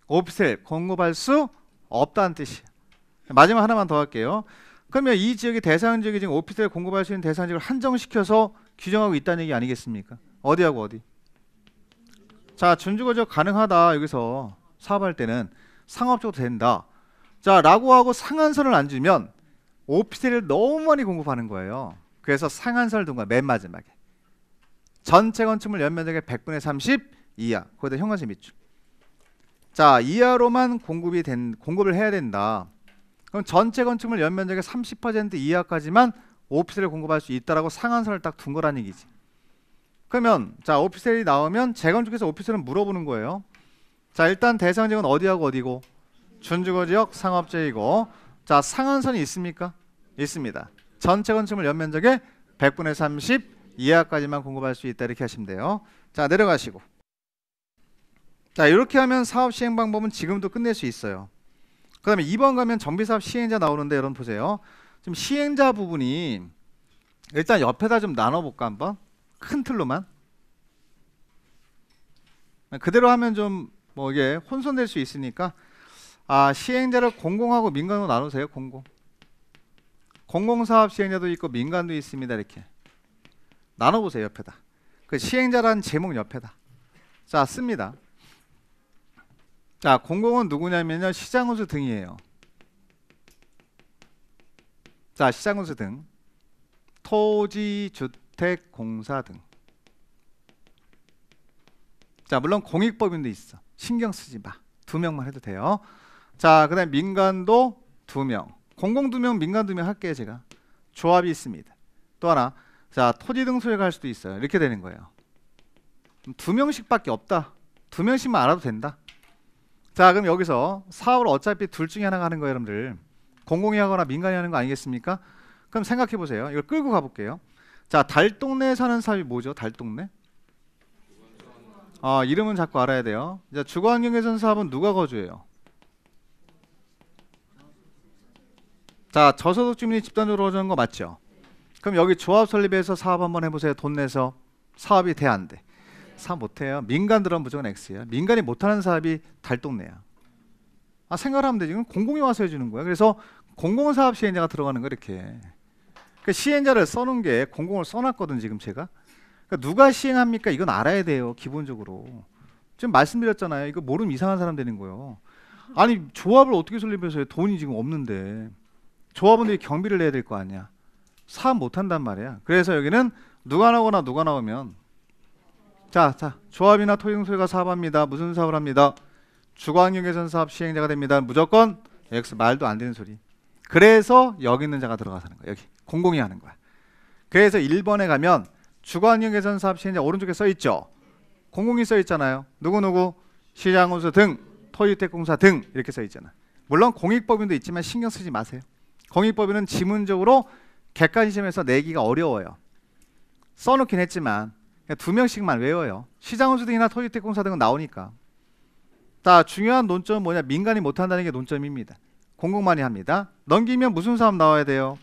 오피스텔 공급할 수 없다는 뜻이에요. 마지막 하나만 더 할게요. 그러면 이 지역의 대상 지역이 지금 오피스텔 공급할 수 있는 대상 지역을 한정시켜서 규정하고 있다는 얘기 아니겠습니까? 어디하고 어디? 자, 준주거지역 가능하다. 여기서 사업할 때는 상업적으로 된다. 자, 라고 하고 상한선을 안 주면 오피스텔을 너무 많이 공급하는 거예요. 그래서 상한선을 둔 거야. 맨 마지막에. 전체 건축물 연면적의 100분의 30 이하. 거기다 현관세 밑줄. 자, 이하로만 공급을 해야 된다. 그럼 전체 건축물 연면적의 30% 이하까지만 오피스텔을 공급할 수 있다라고 상한선을 딱 둔 거란 얘기지. 그러면 자, 오피스텔이 나오면 재건축에서 오피스텔은 물어보는 거예요. 자, 일단 대상 지역은 어디하고 어디고? 준주거지역 상업지역이고. 자, 상한선이 있습니까? 있습니다. 전체 건축물 연면적의 100분의 30 이하까지만 공급할 수 있다. 이렇게 하시면 돼요. 자, 내려가시고. 자, 이렇게 하면 사업 시행 방법은 지금도 끝낼 수 있어요. 그 다음에 2번 가면 정비사업 시행자 나오는데 여러분 보세요. 지금 시행자 부분이 일단 옆에다 좀 나눠볼까 한번? 큰 틀로만. 그대로 하면 좀 뭐 이게 혼선될 수 있으니까 시행자를 공공하고 민간으로 나누세요. 공공사업 시행자도 있고 민간도 있습니다. 이렇게 나눠보세요. 옆에다. 그 시행자라는 제목 옆에다. 자, 씁니다. 자, 공공은 누구냐면요, 시장운수 등이에요. 자, 시장운수 등, 토지주택공사 등. 자, 물론 공익법인도 있어. 신경 쓰지 마. 2명만 해도 돼요. 자, 그 다음에 민간도 2명. 공공 2명, 민간 2명 할게요. 제가. 조합이 있습니다. 또 하나. 자, 토지 등 소유가 할 수도 있어요. 이렇게 되는 거예요. 2명씩 밖에 없다. 2명씩만 알아도 된다. 자, 그럼 여기서 사업을 어차피 둘 중에 하나가 하는 거예요. 여러분들. 공공이 하거나 민간이 하는 거 아니겠습니까? 그럼 생각해 보세요. 이걸 끌고 가볼게요. 자, 달동네에 사는 사업이 뭐죠? 달동네? 이름은 자꾸 알아야 돼요. 자, 주거환경개선 사업은 누가 거주해요? 자, 저소득 주민이 집단적으로 거주하는 거 맞죠? 그럼 여기 조합 설립해서 사업 한번 해보세요. 돈 내서. 사업이 돼, 안 돼? 사업 못해요. 민간 들어가면 무조건 X야. 민간이 못하는 사업이 달동네야. 생각하면 되지. 공공이 와서 해주는 거야. 그래서 공공사업 시행자가 들어가는 거 이렇게. 그 시행자를 써놓은 게 공공을 써놨거든 지금 제가. 그러니까 누가 시행합니까? 이건 알아야 돼요. 기본적으로. 지금 말씀드렸잖아요. 이거 모르면 이상한 사람 되는 거예요. 아니, 조합을 어떻게 설립해서 해요? 돈이 지금 없는데. 조합은 되게 경비를 내야 될 거 아니야. 사업 못한단 말이야. 그래서 여기는 누가 나오거나 누가 나오면 자, 조합이나 토지소유가 사업합니다. 무슨 사업을 합니다? 주거환경개선 사업 시행자가 됩니다. 무조건 X. 말도 안 되는 소리. 그래서 여기 있는 자가 들어가서 하는 거야. 여기 공공이 하는 거야. 그래서 1번에 가면 주거환경개선 사업 시행자 오른쪽에 써있죠. 공공이 써있잖아요. 누구누구 시장운수 등 토지주택공사 등 이렇게 써있잖아. 물론 공익법인도 있지만 신경 쓰지 마세요. 공익법인은 지문적으로 객관 시험에서 내기가 어려워요. 써놓긴 했지만 2명씩만 외워요. 시장운수 등이나 토지주택공사 등은 나오니까. 자, 중요한 논점은 뭐냐? 민간이 못한다는 게 논점입니다. 공공만이 합니다. 넘기면 무슨 사업 나와야 돼요?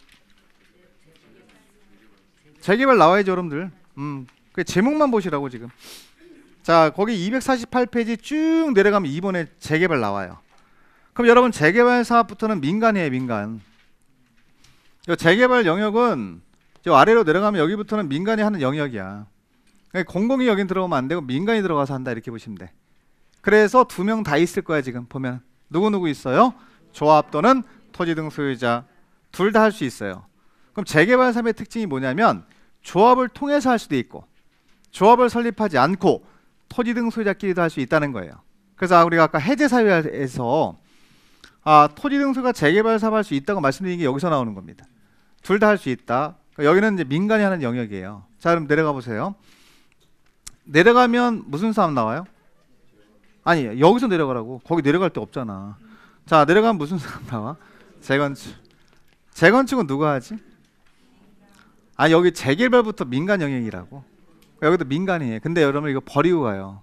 재개발 나와야죠, 여러분들. 그 제목만 보시라고 지금. 자, 거기 248페이지 쭉 내려가면 2번에 재개발 나와요. 그럼 여러분 재개발 사업부터는 민간이에요, 민간. 이 재개발 영역은 저 아래로 내려가면 여기부터는 민간이 하는 영역이야. 그러니까 공공이 여긴 들어오면 안 되고 민간이 들어가서 한다 이렇게 보시면 돼. 그래서 2명 다 있을 거야 지금 보면. 누구누구 있어요? 조합 또는 토지 등 소유자. 둘 다 할 수 있어요. 그럼 재개발 사업의 특징이 뭐냐면 조합을 통해서 할 수도 있고 조합을 설립하지 않고 토지 등 소유자끼리도 할 수 있다는 거예요. 그래서 우리가 아까 해제사유에서 토지 등 소유가 재개발 사업할 수 있다고 말씀드린 게 여기서 나오는 겁니다. 둘 다 할 수 있다. 그러니까 여기는 이제 민간이 하는 영역이에요. 자, 그럼 내려가 보세요. 내려가면 무슨 사업 나와요? 아니, 여기서 내려가라고. 거기 내려갈 데 없잖아. 자, 내려가면 무슨 사업 나와? 재건축. 재건축은 누가 하지? 여기 재개발부터 민간 영역이라고. 여기도 민간이에요. 근데 여러분 이거 버리고 가요.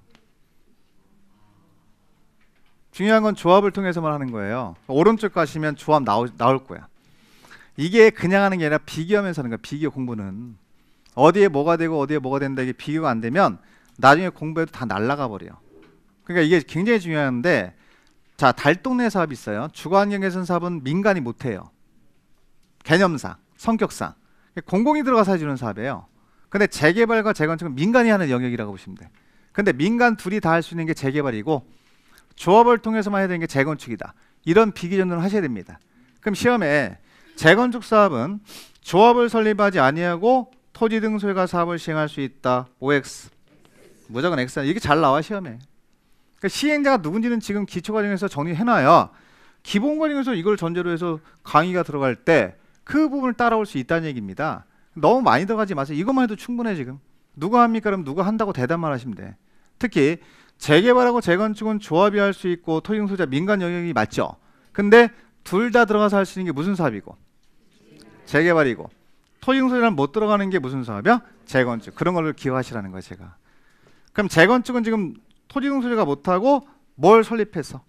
중요한 건 조합을 통해서만 하는 거예요. 오른쪽 가시면 조합 나올 거야. 이게 그냥 하는 게 아니라 비교하면서 하는 거야. 비교 공부는. 어디에 뭐가 되고 어디에 뭐가 된다 이게 비교가 안 되면 나중에 공부해도 다 날아가 버려. 그러니까 이게 굉장히 중요한데 자, 달동네 사업이 있어요. 주거환경 개선 사업은 민간이 못해요. 개념상, 성격상 공공이 들어가서 해주는 사업이에요. 근데 재개발과 재건축은 민간이 하는 영역이라고 보시면 돼. 근데 민간 둘이 다 할 수 있는 게 재개발이고 조합을 통해서만 해야 되는 게 재건축이다. 이런 비기준으로 하셔야 됩니다. 그럼 시험에 재건축 사업은 조합을 설립하지 아니하고 토지 등 소유가 사업을 시행할 수 있다. OX. 무조건 X. 이게 잘 나와 시험에. 그러니까 시행자가 누군지는 지금 기초과정에서 정리해놔야 기본과정에서 이걸 전제로 해서 강의가 들어갈 때 그 부분을 따라올 수 있다는 얘기입니다. 너무 많이 들어가지 마세요. 이것만 해도 충분해 지금. 누가 합니까? 그럼 누가 한다고 대답만 하시면 돼. 특히 재개발하고 재건축은 조합이 할 수 있고 토지 등 소유자 민간 영역이 맞죠. 근데 둘 다 들어가서 할 수 있는 게 무슨 사업이고? 재개발이고. 토지 등 소유자는 못 들어가는 게 무슨 사업이야? 재건축. 그런 걸 기억하시라는 거예요 제가. 그럼 재건축은 지금 토지 등 소유자가 못하고 뭘 설립해서?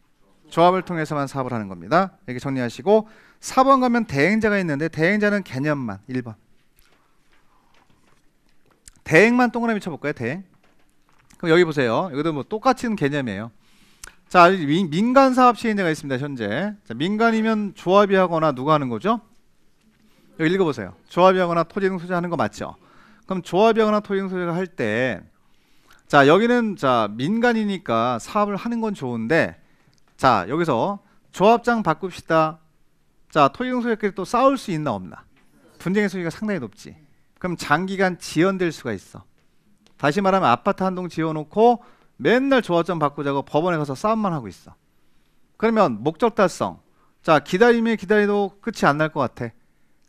조합을 통해서만 사업을 하는 겁니다. 이렇게 정리하시고 4번 가면 대행자가 있는데 대행자는 개념만 1번. 대행만 동그라미 쳐볼까요? 대행. 그럼 여기 보세요. 여기도 뭐 똑같은 개념이에요. 자, 민간 사업 시행자가 있습니다. 현재. 자, 민간이면 조합이 하거나 누가 하는 거죠? 여기 읽어보세요. 조합이 하거나 토지 등 소유자 하는 거 맞죠? 그럼 조합이 하거나 토지 등 소유자가 할 때 자, 여기는 자 민간이니까 사업을 하는 건 좋은데 자, 여기서 조합장 바꿉시다. 자, 토지 등 소유자끼리 또 싸울 수 있나 없나? 분쟁의 소지가 상당히 높지. 그럼 장기간 지연될 수가 있어. 다시 말하면 아파트 한 동 지어놓고 맨날 조합장 바꾸자고 법원에 가서 싸움만 하고 있어. 그러면 목적 달성. 자, 기다리면 기다려도 끝이 안 날 것 같아.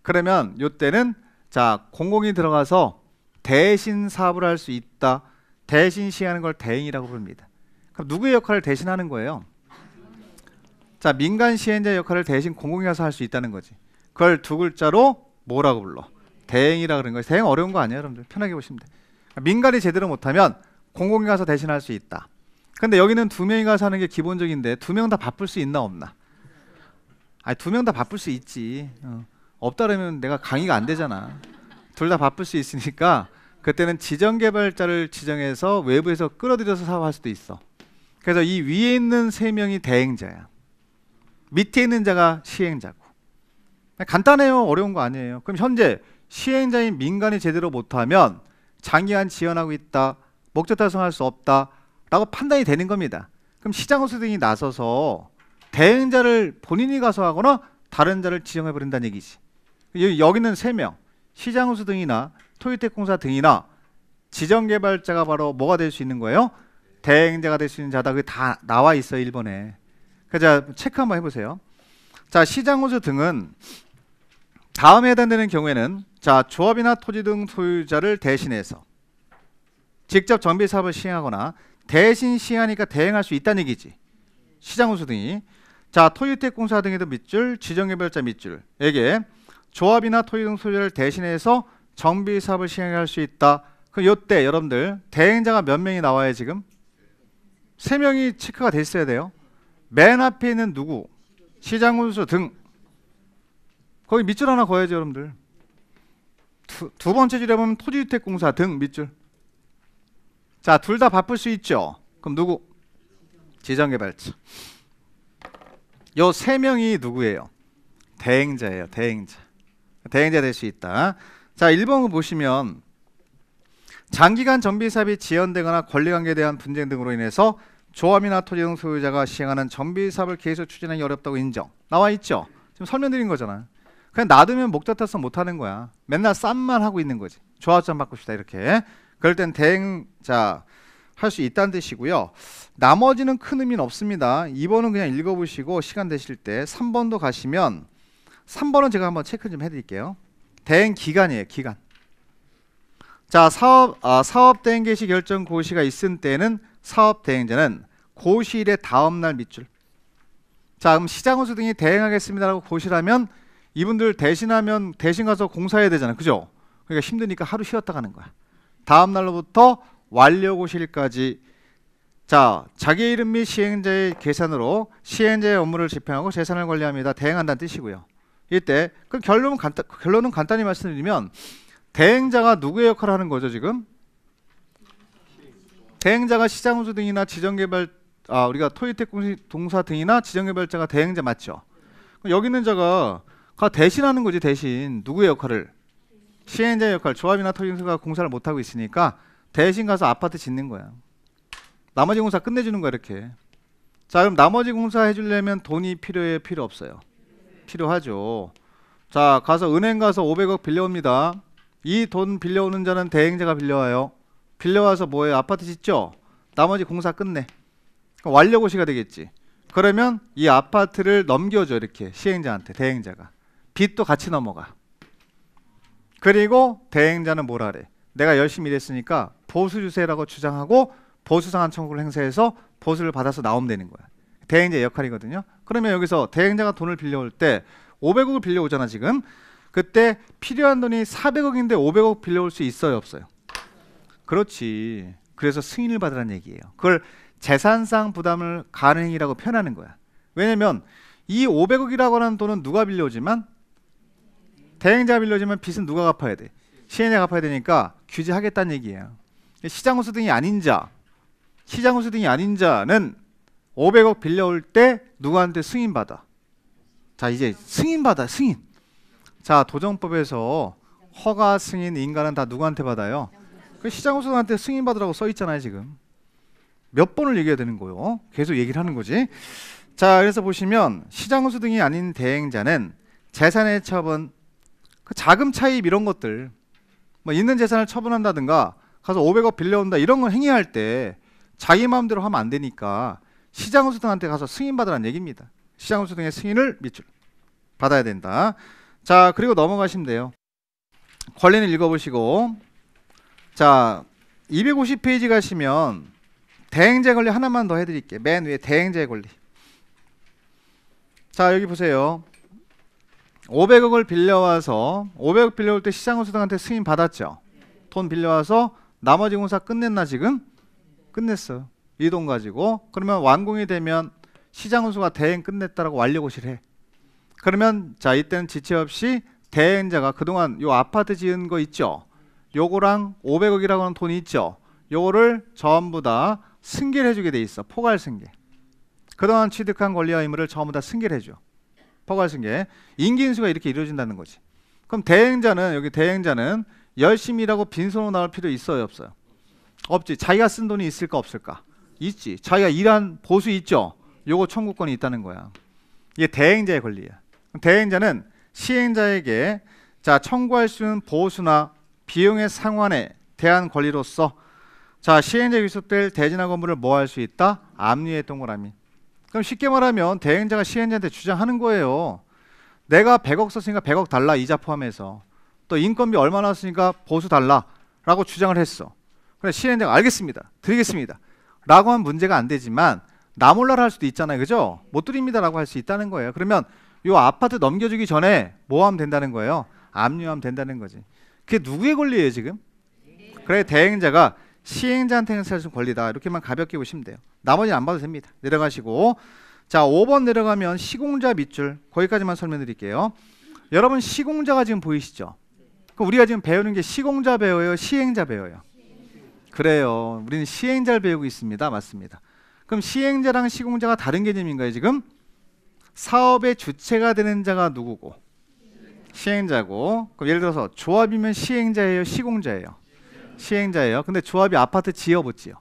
그러면 이때는 자 공공이 들어가서 대신 사업을 할 수 있다. 대신 시행하는 걸 대행이라고 부릅니다. 그럼 누구의 역할을 대신하는 거예요? 자, 민간 시행자 역할을 대신 공공이 가서 할 수 있다는 거지. 그걸 두 글자로 뭐라고 불러? 대행이라 그러는 거예요. 대행 어려운 거 아니에요, 여러분들. 편하게 보시면 돼. 민간이 제대로 못하면 공공이 가서 대신할 수 있다. 근데 여기는 두 명이 가서 하는 게 기본적인데 두 명 다 바쁠 수 있나 없나? 아니, 두 명 다 바쁠 수 있지. 없다 그러면 내가 강의가 안 되잖아. 둘 다 바쁠 수 있으니까 그때는 지정개발자를 지정해서 외부에서 끌어들여서 사업할 수도 있어. 그래서 이 위에 있는 세 명이 대행자야. 밑에 있는 자가 시행자고. 간단해요. 어려운 거 아니에요. 그럼 현재 시행자인 민간이 제대로 못하면 장기간 지연하고 있다. 목적 달성할 수 없다. 라고 판단이 되는 겁니다. 그럼 시장호수 등이 나서서 대행자를 본인이 가서 하거나 다른 자를 지정해버린다는 얘기지. 여기는 3명. 시장호수 등이나 토유택공사 등이나 지정개발자가 바로 뭐가 될 수 있는 거예요? 대행자가 될 수 있는 자다. 그게 다 나와 있어요. 1번에. 자, 체크 한번 해보세요. 자, 시장호수 등은 다음에 해당되는 경우에는 자 조합이나 토지 등 소유자를 대신해서 직접 정비 사업을 시행하거나 대신 시행하니까 대행할 수 있다는 얘기지. 시장호수 등이 자 토유택공사 등에도 밑줄, 지정개발자 밑줄에게 조합이나 토지 등 소유자를 대신해서 정비 사업을 시행할 수 있다. 그럼 이때 여러분들 대행자가 몇 명이 나와요 지금? 3명이 체크가 돼 있어야 돼요. 맨 앞에 있는 누구? 시장호수 등. 거기 밑줄 하나 그어야죠 여러분들. 두 번째 줄에 보면 토지주택공사 등 밑줄. 자, 둘 다 바쁠 수 있죠. 그럼 누구? 지정개발자. 요 3명이 누구예요? 대행자예요. 대행자. 대행자 될 수 있다. 자, 1번을 보시면 장기간 정비 사업이 지연되거나 권리관계에 대한 분쟁 등으로 인해서 조합이나 토지 등 소유자가 시행하는 정비 사업을 계속 추진하기 어렵다고 인정. 나와 있죠. 지금 설명드린 거잖아. 그냥 놔두면 목적 달성 못하는 거야. 맨날 쌈만 하고 있는 거지. 조합장 바꿉시다 이렇게. 그럴 땐 대행자 할 수 있다는 뜻이고요. 나머지는 큰 의미는 없습니다. 2번은 그냥 읽어보시고 시간 되실 때 3번도 가시면 3번은 제가 한번 체크 좀 해드릴게요. 대행 기간이에요. 기간. 자, 사업 대행 개시 결정 고시가 있은 때는 사업 대행자는 고시일의 다음날 밑줄. 자, 그럼 시장호수 등이 대행하겠습니다라고 고시를 하면 이분들 대신하면 대신 가서 공사해야 되잖아. 그죠? 그러니까 힘드니까 하루 쉬었다 가는 거야. 다음 날로부터 완료 고시일까지 자, 자기 이름 및 시행자의 계산으로 시행자의 업무를 집행하고 재산을 관리합니다. 대행한다는 뜻이고요. 이때 그 결론은 간단히 말씀드리면 대행자가 누구의 역할을 하는 거죠, 지금? 대행자가 시장호수 등이나 지정개발 우리가 토의택 동사 등이나 지정개발자가 대행자 맞죠? 그럼 여기 있는 자가 대신하는 거지. 대신 누구의 역할을? 시행자의 역할. 조합이나 토지공사가 공사를 못하고 있으니까 대신 가서 아파트 짓는 거야. 나머지 공사 끝내주는 거야 이렇게. 자 그럼 나머지 공사 해주려면 돈이 필요해요? 필요 없어요? 필요하죠. 자 가서 은행 가서 500억 빌려옵니다. 이 돈 빌려오는 자는 대행자가 빌려와요. 빌려와서 뭐예요? 아파트 짓죠? 나머지 공사 끝내. 완료고시가 되겠지. 그러면 이 아파트를 넘겨줘 이렇게 시행자한테. 대행자가 빚도 같이 넘어가. 그리고 대행자는 뭐라 그래? 내가 열심히 일했으니까 보수 주세라고 주장하고 보수상한 청구를 행사해서 보수를 받아서 나오면 되는 거야. 대행자의 역할이거든요. 그러면 여기서 대행자가 돈을 빌려올 때 500억을 빌려오잖아 지금. 그때 필요한 돈이 400억인데 500억 빌려올 수 있어요 없어요? 그렇지. 그래서 승인을 받으라는 얘기예요. 그걸 재산상 부담을 가능이라고 표현하는 거야. 왜냐면 이 500억이라고 하는 돈은 누가 빌려오지만 대행자가 빌려오지만 빚은 누가 갚아야 돼? 시행자가 갚아야 되니까 규제하겠다는 얘기예요. 시장호수 등이 아닌 자, 시장호수 등이 아닌 자는 500억 빌려올 때 누구한테 승인받아? 자 이제 승인받아. 승인. 자 도정법에서 허가 승인 인가는 다 누구한테 받아요? 그 시장호수한테 승인받으라고 써있잖아요 지금. 몇 번을 얘기해야 되는 거예요? 계속 얘기를 하는 거지. 자 그래서 보시면 시장호수 등이 아닌 대행자는 재산의 처분, 그 자금 차입 이런 것들, 뭐 있는 재산을 처분한다든가 가서 500억 빌려온다 이런 걸 행위할 때 자기 마음대로 하면 안 되니까 시장호수 등한테 가서 승인받으라는 얘기입니다. 시장호수 등의 승인을 밑줄 받아야 된다. 자 그리고 넘어가시면 돼요. 권리는 읽어보시고, 자 250페이지 가시면 대행자의 권리 하나만 더 해드릴게요. 맨 위에 대행자의 권리. 자 여기 보세요. 500억을 빌려와서 500억 빌려올 때 시장호수 등한테 승인 받았죠. 돈 빌려와서 나머지 공사 끝냈나 지금? 끝냈어. 이 돈 가지고. 그러면 완공이 되면 시장호수가 대행 끝냈다라고 완료고시를 해. 그러면 자 이때는 지체 없이 대행자가 그동안 요 아파트 지은 거 있죠? 요거랑 500억이라고 하는 돈이 있죠? 요거를 전부 다 승계를 해주게 돼 있어. 포괄 승계. 그동안 취득한 권리와 의무를 전부 다 승계를 해줘. 포괄 승계. 인기인수가 이렇게 이루어진다는 거지. 그럼 대행자는 여기 대행자는 열심히 일하고 빈손으로 나올 필요 있어요 없어요? 없지. 자기가 쓴 돈이 있을까 없을까? 있지. 자기가 일한 보수 있죠? 요거 청구권이 있다는 거야. 이게 대행자의 권리야. 대행자는 시행자에게 자 청구할 수 있는 보수나 비용의 상환에 대한 권리로서 자 시행자에 위속될 대진학 업무를 뭐 할 수 있다? 압류의 동그라미. 그럼 쉽게 말하면 대행자가 시행자한테 주장하는 거예요. 내가 100억 썼으니까 100억 달라 이자 포함해서. 또 인건비 얼마나 썼으니까 보수 달라 라고 주장을 했어. 그래 시행자가 알겠습니다. 드리겠습니다. 라고 하면 문제가 안 되지만 나 몰라라 할 수도 있잖아요. 그죠? 못 드립니다 라고 할 수 있다는 거예요. 그러면 요 아파트 넘겨주기 전에 뭐 하면 된다는 거예요? 압류하면 된다는 거지. 그게 누구의 권리예요 지금? 그래 대행자가 시행자한테 행사할 수 있는 권리다. 이렇게만 가볍게 보시면 돼요. 나머지는 안 봐도 됩니다. 내려가시고 자 5번 내려가면 시공자 밑줄 거기까지만 설명드릴게요. 여러분 시공자가 지금 보이시죠? 그럼 우리가 지금 배우는 게 시공자 배워요? 시행자 배워요? 그래요. 우리는 시행자를 배우고 있습니다. 맞습니다. 그럼 시행자랑 시공자가 다른 개념인가요 지금? 사업의 주체가 되는 자가 누구고? 시행자고. 그럼 예를 들어서 조합이면 시행자예요? 시공자예요? 시행자예요. 근데 조합이 아파트 지어 못 지어?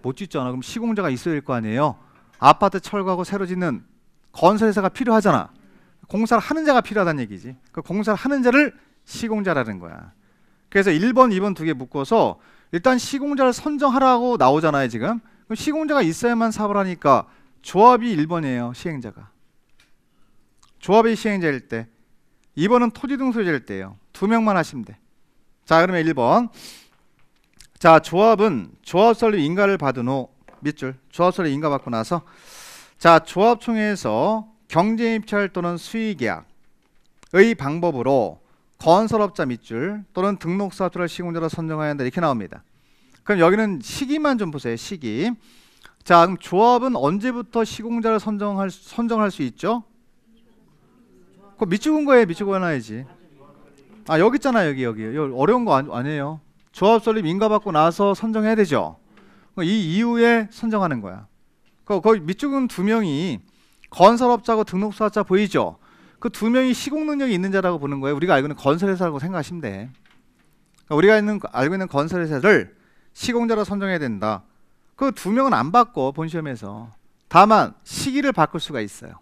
못 짓잖아. 그럼 시공자가 있어야 될 거 아니에요? 아파트 철거하고 새로 짓는 건설회사가 필요하잖아. 공사를 하는 자가 필요하다는 얘기지. 그 공사를 하는 자를 시공자라는 거야. 그래서 1번, 2번 두 개 묶어서 일단 시공자를 선정하라고 나오잖아요 지금. 그럼 시공자가 있어야만 사업을 하니까 조합이 1번이에요. 시행자가. 조합이 시행자일 때. 2번은 토지 등 소유자일 때예요. 2명만 하시면 돼. 자 그러면 1번. 자 조합은 조합설립 인가를 받은 후 밑줄 조합설립 인가 받고 나서 자 조합총회에서 경제입찰 또는 수의계약의 방법으로 건설업자 밑줄 또는 등록사업자를 시공자로 선정해야 한다 이렇게 나옵니다. 그럼 여기는 시기만 좀 보세요. 시기. 자 그럼 조합은 언제부터 시공자를 선정할 수 있죠? 그거 밑줄은 거예요. 밑줄 해놔야지. 아 여기 있잖아요. 여기 어려운 거 아니에요. 조합 설립 인가 받고 나서 선정해야 되죠. 이 이후에 선정하는 거야. 거기 밑쪽은 두 명이 건설업자고 등록사업자 보이죠? 그 두 명이 시공 능력이 있는 자라고 보는 거예요. 우리가 알고 있는 건설회사라고 생각하시면 돼. 그러니까 우리가 알고 있는 건설회사를 시공자로 선정해야 된다. 그 두 명은 안 바꿔 본 시험에서. 다만 시기를 바꿀 수가 있어요.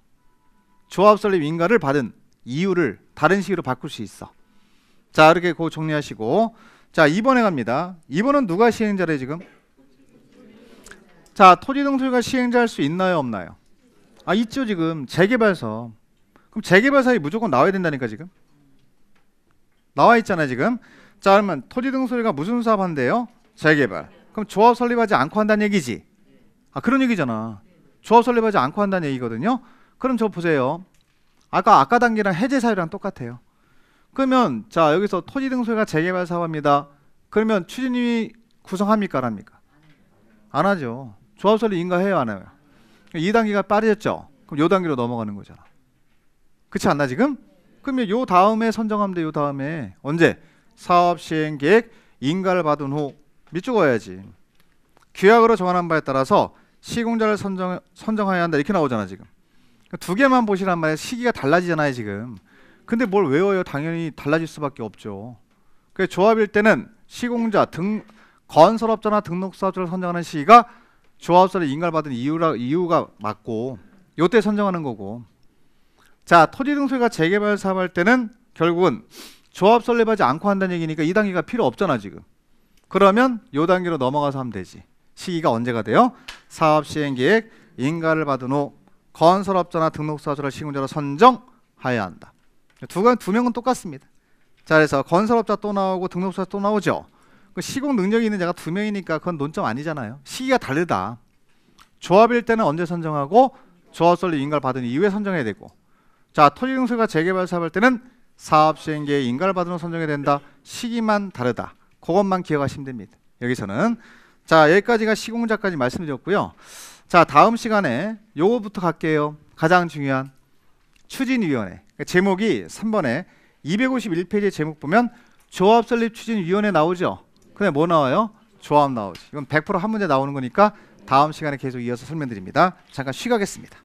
조합 설립 인가를 받은 이유를 다른 시기로 바꿀 수 있어. 자, 이렇게 그거 정리하시고, 자 2번에 갑니다. 2번은 누가 시행자래 지금? 자, 토지 등록소유가 시행자 할 수 있나요 없나요? 아, 있죠. 지금 재개발서. 그럼 재개발사에 무조건 나와야 된다니까 지금. 나와 있잖아요 지금. 자, 그러면 토지 등록소유가 무슨 사업 한대요? 재개발. 그럼 조합 설립하지 않고 한다는 얘기지. 아, 그런 얘기잖아. 조합 설립하지 않고 한다는 얘기거든요. 그럼 저 보세요. 아까 단계랑 해제 사유랑 똑같아요. 그러면 자, 여기서 토지 등록소유가 재개발 사업입니다. 그러면 추진위 구성합니까 안 합니까? 안 하죠. 조합 설립 인가해요 안 해요? 2단계가 빠졌죠. 그럼 요 단계로 넘어가는 거잖아. 그렇지 않나 지금? 그러면 요 다음에 선정하면 돼. 요 다음에 언제? 사업 시행 계획 인가를 받은 후 밑줄 그어야지. 규약으로 정한 바에 따라서 시공자를 선정해야 한다 이렇게 나오잖아 지금. 두 개만 보시란 말이야. 시기가 달라지잖아요 지금. 근데 뭘 외워요? 당연히 달라질 수밖에 없죠. 그래서 조합일 때는 시공자, 건설업자나 등록사업자를 선정하는 시기가 조합설립 인가를 받은 이유가 맞고 요때 선정하는 거고. 자, 토지 등록소유가 재개발 사업할 때는 결국은 조합 설립하지 않고 한다는 얘기니까 이 단계가 필요 없잖아 지금. 그러면 요 단계로 넘어가서 하면 되지. 시기가 언제가 돼요? 사업 시행 계획 인가를 받은 후 건설업자나 등록사업자를 시공자로 선정하여야 한다. 두 명은 똑같습니다. 자, 그래서 건설업자 또 나오고 등록사업자 또 나오죠. 그 시공 능력이 있는 자가 두 명이니까 그건 논점 아니잖아요. 시기가 다르다. 조합일 때는 언제 선정하고 조합 설립 인가를 받은 이후에 선정해야 되고. 자, 토지 등록소유가 재개발 사업할 때는 사업 시행 계획 인가를 받은 후 선정해야 된다. 시기만 다르다. 그것만 기억하시면 됩니다. 여기서는. 자, 여기까지가 시공자까지 말씀드렸고요. 자, 다음 시간에 요거부터 갈게요. 가장 중요한 추진위원회. 제목이 3번에 251페이지 제목 보면 조합 설립 추진위원회 나오죠. 근데 뭐 나와요? 조합 나오지. 이건 100% 한 문제 나오는 거니까 다음 시간에 계속 이어서 설명드립니다. 잠깐 쉬가겠습니다.